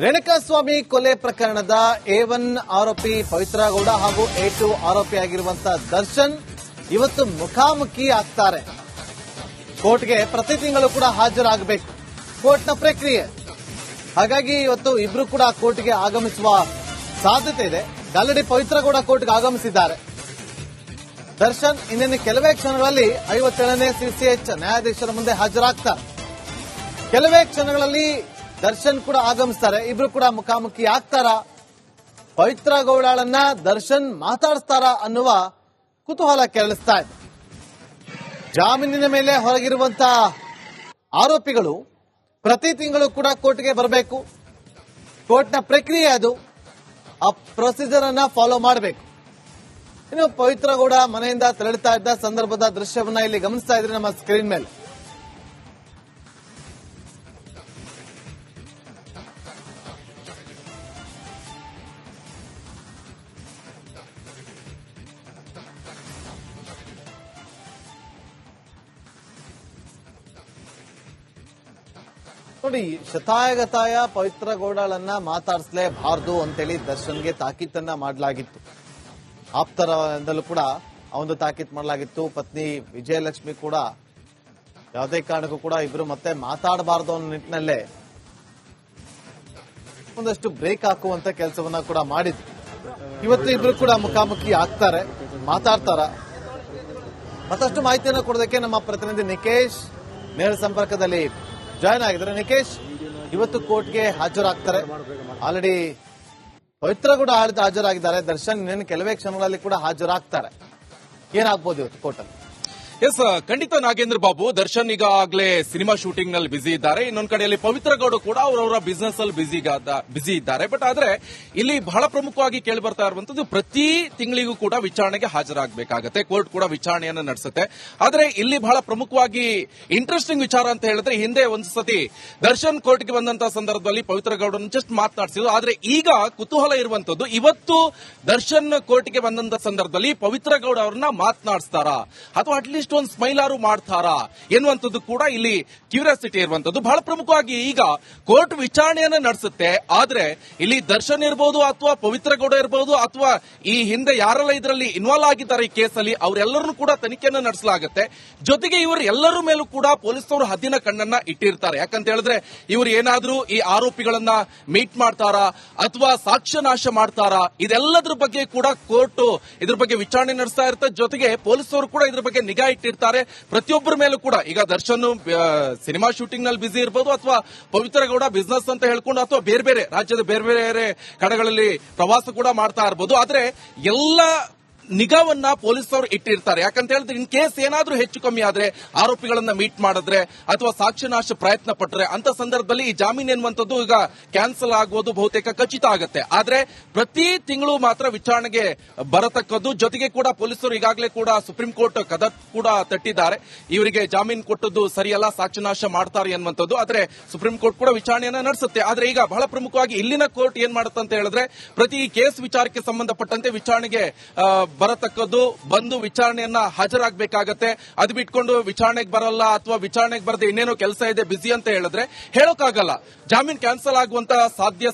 ರೇಣುಕಾಸ್ವಾಮಿ ಕೊಲೆ ಪ್ರಕರಣದ A1 ಆರೋಪಿ ಪವಿತ್ರ ಗೌಡ ಹಾಗೂ A2 ಆರೋಪಿಯಾಗಿರುವಂತಹ ದರ್ಶನ್ ಇವತ್ತು ಮುಖಾಮುಖಿ ಆಗ್ತಾರೆ. ಕೋರ್ಟ್ಗೆ ಪ್ರತಿ ತಿಂಗಳು ಕೂಡ ಹಾಜರಾಗಬೇಕು. ಕೋರ್ಟ್ನ ಪ್ರಕ್ರಿಯೆ. ಹಾಗಾಗಿ ಇವತ್ತು ಇಬ್ರು ಕೂಡ ಕೋರ್ಟ್ಗೆ ಆಗಮಿಸುವ ಸಾಧ್ಯತೆ ಇದೆ. ಆಲ್ರೆಡಿ ಪವಿತ್ರ ಗೌಡ ಕೋರ್ಟ್ಗೆ ಆಗಮಿಸಿದ್ದಾರೆ. ದರ್ಶನ್ ಇನ್ನೇನು ಕೆಲವೇ ಕ್ಷಣಗಳಲ್ಲಿ 57ನೇ CCH ನ್ಯಾಯಾಧೀಶರ ಮುಂದೆ ಹಾಜರಾಗ್ತಾರೆ. ಕೆಲವೇ ಕ್ಷಣಗಳಲ್ಲಿ ದರ್ಶನ್ ಕೂಡ ಆಗಮಿಸ್ತಾರೆ. ಇಬ್ರು ಕೂಡ ಮುಖಾಮುಖಿ ಆಗ್ತಾರ. ಪವಿತ್ರ ಗೌಡಳನ್ನ ದರ್ಶನ್ ಮಾತಾಡಿಸ್ತಾರ ಅನ್ನುವ ಕುತೂಹಲ ಕೆರಳಿಸ್ತಾ ಇದೆ. ಜಾಮೀನಿನ ಮೇಲೆ ಹೊರಗಿರುವಂತಹ ಆರೋಪಿಗಳು ಪ್ರತಿ ತಿಂಗಳು ಕೂಡ ಕೋರ್ಟ್ಗೆ ಬರಬೇಕು. ಕೋರ್ಟ್ನ ಪ್ರಕ್ರಿಯೆ ಅದು. ಆ ಪ್ರೊಸೀಜರ್ ಅನ್ನ ಫಾಲೋ ಮಾಡಬೇಕು. ಇನ್ನು ಪವಿತ್ರ ಗೌಡ ಮನೆಯಿಂದ ತೆರಳುತ್ತಾ ಇದ್ದ ಸಂದರ್ಭದ ದೃಶ್ಯವನ್ನ ಇಲ್ಲಿ ಗಮನಿಸ್ತಾ ಇದ್ರೆ ನಮ್ಮ ಸ್ಕ್ರೀನ್ ಮೇಲೆ. ನೋಡಿ, ಶತಾಯಗತಾಯ ಪವಿತ್ರ ಗೌಡಳನ್ನ ಮಾತಾಡಿಸಲೇಬಾರದು ಅಂತೇಳಿ ದರ್ಶನ್ಗೆ ತಾಕೀತನ್ನ ಮಾಡಲಾಗಿತ್ತು. ಆಪ್ತರಿಂದಲೂ ಕೂಡ ಒಂದು ತಾಕೀತ್ ಮಾಡಲಾಗಿತ್ತು. ಪತ್ನಿ ವಿಜಯಲಕ್ಷ್ಮಿ ಕೂಡ ಯಾವುದೇ ಕಾರಣಕ್ಕೂ ಕೂಡ ಇಬ್ರು ಮತ್ತೆ ಮಾತಾಡಬಾರದು ಅನ್ನೋ ನಿಟ್ಟಿನಲ್ಲೇ ಒಂದಷ್ಟು ಬ್ರೇಕ್ ಹಾಕುವಂತ ಕೆಲಸವನ್ನ ಕೂಡ ಮಾಡಿದ್ರು. ಇವತ್ತು ಇಬ್ರು ಕೂಡ ಮುಖಾಮುಖಿ ಆಗ್ತಾರೆ, ಮಾತಾಡ್ತಾರ. ಮತ್ತಷ್ಟು ಮಾಹಿತಿಯನ್ನು ಕೊಡೋದಕ್ಕೆ ನಮ್ಮ ಪ್ರತಿನಿಧಿ ನಿಕೇಶ್ ನೇರ ಸಂಪರ್ಕದಲ್ಲಿ ಜಾಯ್ನ್ ಆಗಿದ್ದಾರೆ. ನಿಕೇಶ್, ಇವತ್ತು ಕೋರ್ಟ್ಗೆ ಹಾಜರಾಗ್ತಾರೆ. ಆಲ್ರೆಡಿ ಪವಿತ್ರ ಕೂಡ ಹಾಜರಾಗಿದ್ದಾರೆ. ದರ್ಶನ್ ಇನ್ನೇನು ಕೆಲವೇ ಕ್ಷಣಗಳಲ್ಲಿ ಕೂಡ ಹಾಜರಾಗ್ತಾರೆ. ಏನಾಗ್ಬೋದು ಇವತ್ತು ಕೋರ್ಟಲ್ಲಿ? ಎಸ್, ಖಂಡಿತ ನಾಗೇಂದ್ರ ಬಾಬು. ದರ್ಶನ್ ಈಗಾಗಲೇ ಸಿನಿಮಾ ಶೂಟಿಂಗ್ ನಲ್ಲಿ ಬಿಸಿ ಇದ್ದಾರೆ. ಇನ್ನೊಂದು ಕಡೆಯಲ್ಲಿ ಪವಿತ್ರ ಗೌಡ ಕೂಡ ಅವರವರ ಬಿಸಿನೆಸ್ ಅಲ್ಲಿ ಬಿಸಿ ಇದ್ದಾರೆ. ಬಟ್ ಆದ್ರೆ ಇಲ್ಲಿ ಬಹಳ ಪ್ರಮುಖವಾಗಿ ಕೇಳಿ ಬರ್ತಾ ಇರುವಂತದ್ದು, ಪ್ರತಿ ತಿಂಗಳಿಗೂ ಕೂಡ ವಿಚಾರಣೆಗೆ ಹಾಜರಾಗಬೇಕಾಗತ್ತೆ. ಕೋರ್ಟ್ ಕೂಡ ವಿಚಾರಣೆಯನ್ನು ನಡೆಸುತ್ತೆ. ಆದ್ರೆ ಇಲ್ಲಿ ಬಹಳ ಪ್ರಮುಖವಾಗಿ ಇಂಟ್ರೆಸ್ಟಿಂಗ್ ವಿಚಾರ ಅಂತ ಹೇಳಿದ್ರೆ, ಹಿಂದೆ ಒಂದು ಸತಿ ದರ್ಶನ್ ಕೋರ್ಟ್ಗೆ ಬಂದಂತಹ ಸಂದರ್ಭದಲ್ಲಿ ಪವಿತ್ರ ಗೌಡನ ಜಸ್ಟ್ ಮಾತನಾಡಿಸಿದ್ರು. ಆದ್ರೆ ಈಗ ಕುತೂಹಲ ಇರುವಂತದ್ದು, ಇವತ್ತು ದರ್ಶನ್ ಕೋರ್ಟ್ಗೆ ಬಂದಂತ ಸಂದರ್ಭದಲ್ಲಿ ಪವಿತ್ರ ಗೌಡ ಅವರನ್ನ ಮಾತನಾಡಿಸ್ತಾರಾ ಅಥವಾ ಅಟ್ಲೀಸ್ಟ್ ಒಂದು ಸ್ಮೈಲಾರು ಮಾಡ್ತಾರಾ ಎನ್ನುವಂಥದ್ದು ಕೂಡ ಇಲ್ಲಿ ಕ್ಯೂರಿಯಾಸಿಟಿ ಇರುವಂತದ್ದು. ಬಹಳ ಪ್ರಮುಖವಾಗಿ ಈಗ ಕೋರ್ಟ್ ವಿಚಾರಣೆಯನ್ನ ನಡೆಸುತ್ತೆ. ಆದ್ರೆ ಇಲ್ಲಿ ದರ್ಶನ್ ಇರಬಹುದು ಅಥವಾ ಪವಿತ್ರ ಗೌಡ ಇರಬಹುದು ಅಥವಾ ಈ ಹಿಂದೆ ಯಾರೆಲ್ಲ ಇದರಲ್ಲಿ ಇನ್ವಾಲ್ವ್ ಆಗಿದ್ದಾರೆ ಈ ಕೇಸಲ್ಲಿ, ಅವರೆಲ್ಲರನ್ನೂ ಕೂಡ ತನಿಖೆಯನ್ನು ನಡೆಸಲಾಗುತ್ತೆ. ಜೊತೆಗೆ ಇವರು ಎಲ್ಲರ ಮೇಲೂ ಕೂಡ ಪೊಲೀಸರು ಹದ್ದಿನ ಕಣ್ಣನ್ನ ಇಟ್ಟಿರ್ತಾರೆ. ಯಾಕಂತ ಹೇಳಿದ್ರೆ ಇವರು ಏನಾದ್ರೂ ಈ ಆರೋಪಿಗಳನ್ನ ಮೀಟ್ ಮಾಡ್ತಾರಾ ಅಥವಾ ಸಾಕ್ಷ್ಯನಾಶ ಮಾಡ್ತಾರಾ, ಇದೆಲ್ಲದ್ರ ಬಗ್ಗೆ ಕೂಡ ಕೋರ್ಟ್ ಇದ್ರ ಬಗ್ಗೆ ವಿಚಾರಣೆ ನಡೆಸ್ತಾ ಇರುತ್ತೆ. ಜೊತೆಗೆ ಪೊಲೀಸರು ಕೂಡ ಇದ್ರ ಬಗ್ಗೆ ನಿಗಾ ಇಟ್ಟಿರ್ತಾರೆ. ಪ್ರತಿಯೊಬ್ಬರ ಮೇಲೂ ಕೂಡ ಈಗ ದರ್ಶನ್ ಸಿನಿಮಾ ಶೂಟಿಂಗ್ ನಲ್ಲಿ ಬಿಸಿ ಇರಬಹುದು ಅಥವಾ ಪವಿತ್ರ ಗೌಡ ಬಿಸಿನೆಸ್ ಅಂತ ಹೇಳ್ಕೊಂಡು ಅಥವಾ ಬೇರೆ ಬೇರೆ ರಾಜ್ಯದ ಬೇರೆ ಬೇರೆ ಕಡೆಗಳಲ್ಲಿ ಪ್ರವಾಸ ಕೂಡ ಮಾಡ್ತಾ ಇರಬಹುದು. ಆದ್ರೆ ಎಲ್ಲ ನಿಗಾವನ್ನ ಪೊಲೀಸರು ಇಟ್ಟಿರ್ತಾರೆ. ಯಾಕಂತ ಹೇಳಿದ್ರೆ ಇನ್ ಕೇಸ್ ಏನಾದ್ರೂ ಹೆಚ್ಚು ಕಮ್ಮಿ ಆದ್ರೆ, ಆರೋಪಿಗಳನ್ನ ಮೀಟ್ ಮಾಡಿದ್ರೆ ಅಥವಾ ಸಾಕ್ಷ್ಯನಾಶ ಪ್ರಯತ್ನ ಪಟ್ಟರೆ ಅಂತ ಸಂದರ್ಭದಲ್ಲಿ ಈ ಜಾಮೀನು ಎನ್ನುವಂಥದ್ದು ಈಗ ಕ್ಯಾನ್ಸಲ್ ಆಗುವುದು ಬಹುತೇಕ ಖಚಿತ ಆಗುತ್ತೆ. ಆದ್ರೆ ಪ್ರತಿ ತಿಂಗಳು ಮಾತ್ರ ವಿಚಾರಣೆಗೆ ಬರತಕ್ಕದ್ದು. ಜೊತೆಗೆ ಕೂಡ ಪೊಲೀಸರು ಈಗಾಗಲೇ ಕೂಡ ಸುಪ್ರೀಂ ಕೋರ್ಟ್ ಕದ ಕೂಡ ತಟ್ಟಿದ್ದಾರೆ. ಇವರಿಗೆ ಜಾಮೀನು ಕೊಟ್ಟದ್ದು ಸರಿಯಲ್ಲ, ಸಾಕ್ಷ್ಯನಾಶ ಮಾಡ್ತಾರೆ ಎನ್ನುವಂಥದ್ದು. ಆದ್ರೆ ಸುಪ್ರೀಂ ಕೋರ್ಟ್ ಕೂಡ ವಿಚಾರಣೆಯನ್ನ ನಡೆಸುತ್ತೆ. ಆದ್ರೆ ಈಗ ಬಹಳ ಪ್ರಮುಖವಾಗಿ ಇಲ್ಲಿನ ಕೋರ್ಟ್ ಏನ್ ಮಾಡುತ್ತೆ ಅಂತ ಹೇಳಿದ್ರೆ, ಪ್ರತಿ ಕೇಸ್ ವಿಚಾರಕ್ಕೆ ಸಂಬಂಧಪಟ್ಟಂತೆ ವಿಚಾರಣೆಗೆ ಬರತಕ್ಕದ್ದು, ಬಂದು ವಿಚಾರಣೆಯನ್ನ ಹಾಜರಾಗಬೇಕಾಗತ್ತೆ. ಅದು ಬಿಟ್ಕೊಂಡು ವಿಚಾರಣೆಗೆ ಬರಲ್ಲ ಅಥವಾ ವಿಚಾರಣೆಗೆ ಬರದೆ ಇನ್ನೇನೋ ಕೆಲಸ ಇದೆ, ಬಿಸಿ ಅಂತ ಹೇಳಿದ್ರೆ ಹೇಳೋಕ್ಕಾಗಲ್ಲ. ಜಾಮೀನು ಕ್ಯಾನ್ಸಲ್ ಆಗುವಂತಹ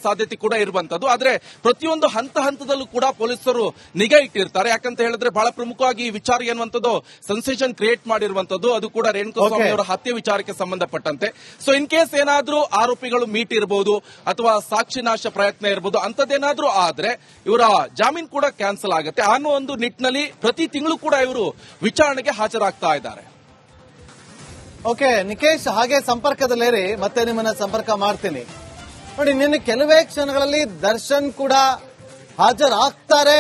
ಸಾಧ್ಯತೆ ಕೂಡ ಇರುವಂತದ್ದು. ಆದ್ರೆ ಪ್ರತಿಯೊಂದು ಹಂತದಲ್ಲೂ ಕೂಡ ಪೊಲೀಸರು ನಿಗಾ ಇಟ್ಟಿರ್ತಾರೆ. ಯಾಕಂತ ಹೇಳಿದ್ರೆ ಬಹಳ ಪ್ರಮುಖವಾಗಿ ಈ ವಿಚಾರ ಎನ್ನುವಂಥದ್ದು ಸೆನ್ಸೇಷನ್ ಕ್ರಿಯೇಟ್ ಮಾಡಿರುವಂತದ್ದು, ಅದು ಕೂಡ ರೇಣುಕಾಸ್ವಾಮಿ ಅವರ ಹತ್ಯೆ ವಿಚಾರಕ್ಕೆ ಸಂಬಂಧಪಟ್ಟಂತೆ. ಸೊ ಇನ್ ಕೇಸ್ ಏನಾದ್ರೂ ಆರೋಪಿಗಳು ಮೀಟ್ ಇರಬಹುದು ಅಥವಾ ಸಾಕ್ಷಿನಾಶ ಪ್ರಯತ್ನ ಇರಬಹುದು, ಅಂತದ್ದೇನಾದ್ರೂ ಆದ್ರೆ ಇವರ ಜಾಮೀನು ಕೂಡ ಕ್ಯಾನ್ಸಲ್ ಆಗುತ್ತೆ ಅನ್ನೋ ಒಂದು ನಿಟ್ಟಿನಲ್ಲಿ ಪ್ರತಿ ತಿಂಗಳು ಕೂಡ ಇವರು ವಿಚಾರಣೆಗೆ ಹಾಜರಾಗ್ತಾ ಇದ್ದಾರೆ. ಓಕೆ ನಿಕೇಶ್, ಹಾಗೆ ಸಂಪರ್ಕದಲ್ಲೇರಿ, ಮತ್ತೆ ನಿಮ್ಮನ್ನ ಸಂಪರ್ಕ ಮಾಡ್ತೀನಿ. ನೋಡಿ, ನಿನ್ನೆ ಕೆಲವೇ ಕ್ಷಣಗಳಲ್ಲಿ ದರ್ಶನ್ ಕೂಡ ಹಾಜರಾಗ್ತಾರೆ,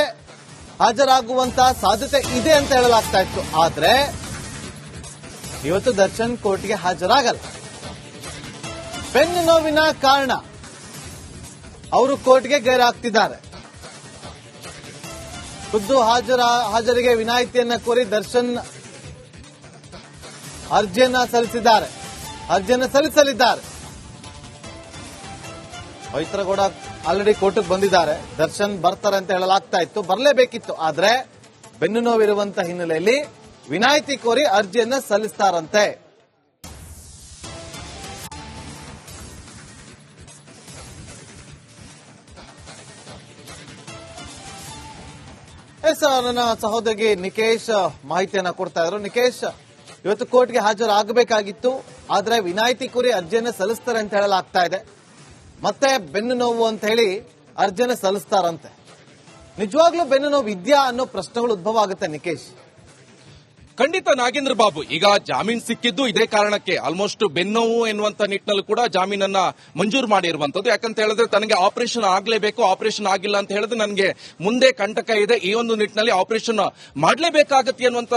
ಹಾಜರಾಗುವಂತಹ ಸಾಧ್ಯತೆ ಇದೆ ಅಂತ ಹೇಳಲಾಗ್ತಾ ಇತ್ತು. ಆದ್ರೆ ಇವತ್ತು ದರ್ಶನ್ ಕೋರ್ಟ್ಗೆ ಹಾಜರಾಗಲ್ಲ. ಬೆನ್ನು ನೋವಿನ ಕಾರಣ ಅವರು ಕೋರ್ಟ್ಗೆ ಗೈರಾಗ್ತಿದ್ದಾರೆ. ಖುದ್ದು ಹಾಜರಿಗೆ ವಿನಾಯಿತಿಯನ್ನ ಕೋರಿ ದರ್ಶನ್ ಅರ್ಜಿಯನ್ನ ಸಲ್ಲಿಸಲಿದ್ದಾರೆ. ಪವಿತ್ರ ಗೌಡ ಆಲ್ರೆಡಿ ಕೋರ್ಟ್ಗೆ ಬಂದಿದ್ದಾರೆ. ದರ್ಶನ್ ಬರ್ತಾರೆ ಅಂತ ಹೇಳಲಾಗ್ತಾ ಇತ್ತು, ಬರಲೇಬೇಕಿತ್ತು. ಆದ್ರೆ ಬೆನ್ನು ನೋವಿರುವಂತಹ ಹಿನ್ನೆಲೆಯಲ್ಲಿ ವಿನಾಯಿತಿ ಕೋರಿ ಅರ್ಜಿಯನ್ನ ಸಲ್ಲಿಸ್ತಾರಂತೆ. ಎಸ್, ನನ್ನ ಸಹೋದರಿ ನಿಕೇಶ್ ಮಾಹಿತಿಯನ್ನ ಕೊಡ್ತಾ ಇದ್ರು. ನಿಕೇಶ್, ಇವತ್ತು ಕೋರ್ಟ್ಗೆ ಹಾಜರಾಗಬೇಕಾಗಿತ್ತು, ಆದ್ರೆ ವಿನಾಯಿತಿ ಕೋರಿ ಅರ್ಜಿಯನ್ನ ಸಲ್ಲಿಸ್ತಾರೆ ಅಂತ ಹೇಳಲಾಗ್ತಾ ಇದೆ. ಮತ್ತೆ ಬೆನ್ನು ನೋವು ಅಂತ ಹೇಳಿ ಅರ್ಜಿಯನ್ನ ಸಲ್ಲಿಸ್ತಾರಂತೆ. ನಿಜವಾಗ್ಲೂ ಬೆನ್ನು ನೋವು ಇದೆಯಾ ಅನ್ನೋ ಪ್ರಶ್ನೆಗಳು ಉದ್ಭವ ಆಗುತ್ತೆ ನಿಕೇಶ್. ಖಂಡಿತ ನಾಗೇಂದ್ರ ಬಾಬು, ಈಗ ಜಾಮೀನ್ ಸಿಕ್ಕಿದ್ದು ಇದೇ ಕಾರಣಕ್ಕೆ. ಆಲ್ಮೋಸ್ಟ್ ಬೆನ್ನೋವು ಎನ್ನುವಂತ ನಿಟ್ಟಿನಲ್ಲಿ ಕೂಡ ಜಾಮೀನನ್ನ ಮಂಜೂರು ಮಾಡಿರುವಂತದ್ದು. ಯಾಕಂತ ಹೇಳಿದ್ರೆ ತನಗೆ ಆಪರೇಷನ್ ಆಗ್ಲೇಬೇಕು, ಆಪರೇಷನ್ ಆಗಿಲ್ಲ ಅಂತ ಹೇಳಿದ್ರೆ ನನಗೆ ಮುಂದೆ ಕಂಟಕ ಇದೆ, ಈ ಒಂದು ನಿಟ್ಟಿನಲ್ಲಿ ಆಪರೇಷನ್ ಮಾಡಲೇಬೇಕಾಗತ್ತೆ ಅನ್ನುವಂತ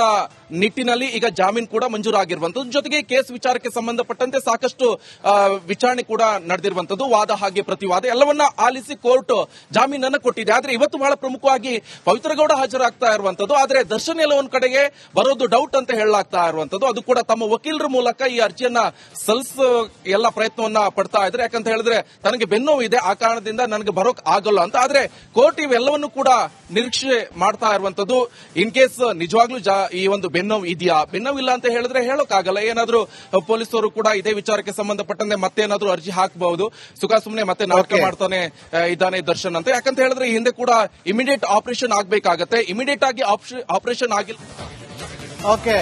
ನಿಟ್ಟಿನಲ್ಲಿ ಈಗ ಜಾಮೀನ್ ಕೂಡ ಮಂಜೂರಾಗಿರುವಂತದ್ದು. ಜೊತೆಗೆ ಕೇಸ್ ವಿಚಾರಕ್ಕೆ ಸಂಬಂಧಪಟ್ಟಂತೆ ಸಾಕಷ್ಟು ವಿಚಾರಣೆ ಕೂಡ ನಡೆದಿರುವಂತದ್ದು, ವಾದ ಹಾಗೆ ಪ್ರತಿವಾದ ಎಲ್ಲವನ್ನ ಆಲಿಸಿ ಕೋರ್ಟ್ ಜಾಮೀನನ್ನ ಕೊಟ್ಟಿದೆ. ಆದ್ರೆ ಇವತ್ತು ಬಹಳ ಪ್ರಮುಖವಾಗಿ ಪವಿತ್ರ ಗೌಡ ಹಾಜರಾಗ್ತಾ ಇರುವಂತದ್ದು. ಆದ್ರೆ ದರ್ಶನ್ ಎಲ್ಲ ಒಂದ್ ಕಡೆಗೆ ಬರೋದು ಡೌಟ್ ಅಂತ ಹೇಳಲಾಗ್ತಾ ಇರುವಂತದ್ದು. ಅದು ಕೂಡ ತಮ್ಮ ವಕೀಲರ ಮೂಲಕ ಈ ಅರ್ಜಿಯನ್ನ ಸಲ್ಲಿಸೋ ಎಲ್ಲ ಪ್ರಯತ್ನವನ್ನ ಪಡ್ತಾ ಇದ್ರೆ. ಯಾಕಂತ ಹೇಳಿದ್ರೆ ತನಗೆ ಬೆನ್ನೋವು ಇದೆ, ಆ ಕಾರಣದಿಂದ ನನಗೆ ಬರೋಕ್ ಆಗಲ್ಲ ಅಂತ. ಆದ್ರೆ ಕೋರ್ಟ್ ಇವೆಲ್ಲವನ್ನು ಕೂಡ ನಿರೀಕ್ಷೆ ಮಾಡ್ತಾ ಇರುವಂತದ್ದು. ಇನ್ ಕೇಸ್ ನಿಜವಾಗ್ಲೂ ಈ ಒಂದು ಬೆನ್ನೋವು ಇದೆಯಾ, ಬೆನ್ನೋವಿಲ್ಲ ಅಂತ ಹೇಳಿದ್ರೆ ಹೇಳೋಕ್ಕಾಗಲ್ಲ. ಏನಾದ್ರೂ ಪೊಲೀಸರು ಕೂಡ ಇದೇ ವಿಚಾರಕ್ಕೆ ಸಂಬಂಧಪಟ್ಟಂತೆ ಮತ್ತೇನಾದ್ರೂ ಅರ್ಜಿ ಹಾಕಬಹುದು. ಸುಮ್ಮನೆ ಮತ್ತೆ ನಾಟಕ ಮಾಡ್ತಾನೆ ಇದ್ದಾನೆ ದರ್ಶನ್ ಅಂತ. ಯಾಕಂತ ಹೇಳಿದ್ರೆ ಈ ಹಿಂದೆ ಕೂಡ ಇಮಿಡಿಯೇಟ್ ಆಪರೇಷನ್ ಆಗ್ಬೇಕಾಗತ್ತೆ. ಇಮಿಡಿಯೇಟ್ ಆಗಿ ಆಪರೇಷನ್ ಆಗಿಲ್ಲ. ಓಕೆ,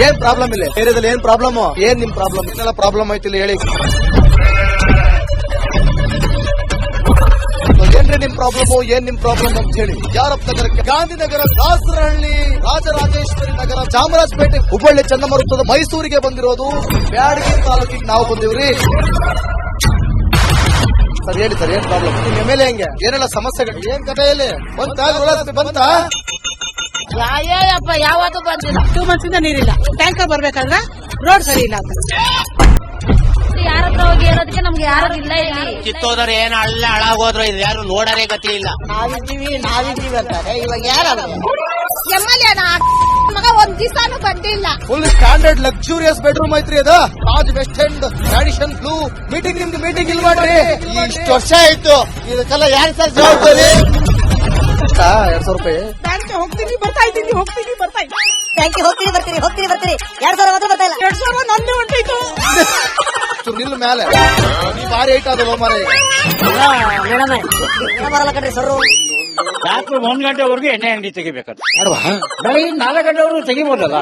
ಏನ್ ಪ್ರಾಬ್ಲಮ್ ಇಲ್ಲ ಏರಿಯಾದಲ್ಲಿ? ಏನ್ ಪ್ರಾಬ್ಲಮ್? ಏನ್ ನಿಮ್ ಪ್ರಾಬ್ಲಮ್? ಇದೆಲ್ಲ ಪ್ರಾಬ್ಲಮ್ ಐತಿಲ್ಲ ಹೇಳಿ. ಏನ್ರಿ ನಿಮ್ ಪ್ರಾಬ್ಲಮ್? ಏನ್ ನಿಮ್ ಪ್ರಾಬ್ಲಮ್ ಅಂತ ಹೇಳಿ. ಯಾರಪ್ಪ ನಗರಕ್ಕೆ? ಗಾಂಧಿನಗರ, ದಾಸರಹಳ್ಳಿ, ರಾಜರಾಜೇಶ್ವರಿ ನಗರ, ಚಾಮರಾಜಪೇಟೆ, ಹುಬ್ಬಳ್ಳಿ, ಚನ್ನಮರುತ್ತದ, ಮೈಸೂರಿಗೆ ಬಂದಿರೋದು. ಬ್ಯಾಡಗಿ ತಾಲೂಕಿಗೆ ನಾವು ಬಂದಿವ್ರಿ. ಸರ್ ಹೇಳಿ ಸರ್, ಏನ್ ಪ್ರಾಬ್ಲಮ್? ನಿಮ್ ಎಮ್ಎಲ್ಎ ಹೆಂಗೆ? ಏನೆಲ್ಲ ಸಮಸ್ಯೆಗಳು? ಏನ್ ಕಥೆಯಲ್ಲಿ ಬಂತ? ಯಾಯಪ್ಪ ಯಾವತ್ತೂ ಬಂದಿಲ್ಲ. 2 months ಇಂದ ನೀರಿಲ್ಲ. ಟ್ಯಾಂಕರ್ ಬರ್ಬೇಕಾದ್ರೆ ರೋಡ್ ಸರಿ ಇಲ್ಲ ಅಂತ ಯಾರ ಹತ್ರ ಹೋಗಿ ಹೇಳೋದಕ್ಕೆ ನಮ್ಗೆ ಯಾರು ಇಲ್ಲ. ಇಲ್ಲಿ ಕಿತ್ತೋದ್ರೆ ಏನ್ ಅಲ್ಲ ಹಾಳಾಗೋದ್ರು ಇದು ಯಾರು ನೋಡರೇ ಗತಿ ಇಲ್ಲ. ನಾವಿದ್ದೀವಿ ಅಂತಾರೆ. ಇವಾಗ ಯಾರು ಎಮ್ಮೆಲ್ಯೆ ಮಗ ಒಂದ್ ದಿವಸಾನು ಬಂದಿಲ್ಲ. ಫುಲ್ ಸ್ಟ್ಯಾಂಡರ್ಡ್ ಲಕ್ಸುರಿಯಸ್ ಬೆಡ್ರೂಮ್ ಐತ್ರಿ ಅದು. Taj west end tradition blue. Meeting ನಿಮ್ದು ಮೀಟಿಂಗ್ ಇಲ್ಲಿ ಮಾಡ್ರಿ. ಇಷ್ಟು ವರ್ಷ ಆಯ್ತು, ಇದಕ್ಕೆಲ್ಲ ಯಾರು ಸರ್ ಜವಾಬ್ದಾರಿ? 2,000 ರೂಪಾಯಿ ಬ್ಯಾಂಕ್ ಹೋಗ್ತೀನಿ ಬರ್ತಾ ಇದ್ದೀನಿ. ಬ್ಯಾಂಕಿಗೆ ಹೋಗ್ತೀನಿ ಬರ್ತೀನಿ 2,000 ಮಾತ್ರ ಬರ್ತಾ ಇಲ್ಲ. 2,000 ನಂದು ಹೊಂಟೈತು. ನಿಲ್ ಮೇಲೆ ಭಾರಿ ಐಟ್ ಅದು ಮಾರಿ. ಮೇಡಮ್ ಬರಲ್ಲ ಕಣ್ರಿ ಸರ್. ರಾತ್ರಿ 1 ಗಂಟೆವರೆಗೂ ಎಣ್ಣೆ ಅಂಗಡಿ ತೆಗಿಬೇಕಾದ್ರೆ ಬೆಳಗ್ಗೆ 4 ಗಂಟೆವರೆಗೂ ತೆಗಿಬೋದಲ್ಲ.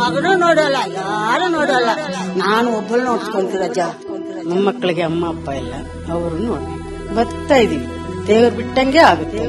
ಮಗನೂ ನೋಡಲ್ಲ, ಯಾರು ನೋಡಲ್ಲ. ನಾನು ಒಬ್ಬಳು ನೋಡ್ಸ್ಕೊಂತೀರಜ್ಜ. ನಮ್ಮ ಮಕ್ಕಳಿಗೆ ಅಮ್ಮ ಅಪ್ಪ ಇಲ್ಲ, ಅವರು ನೋಡಿ ಬರ್ತಾ ಇದೀವಿ. ದೇವರು ಬಿಟ್ಟಂಗೆ ಆಗುತ್ತೆ.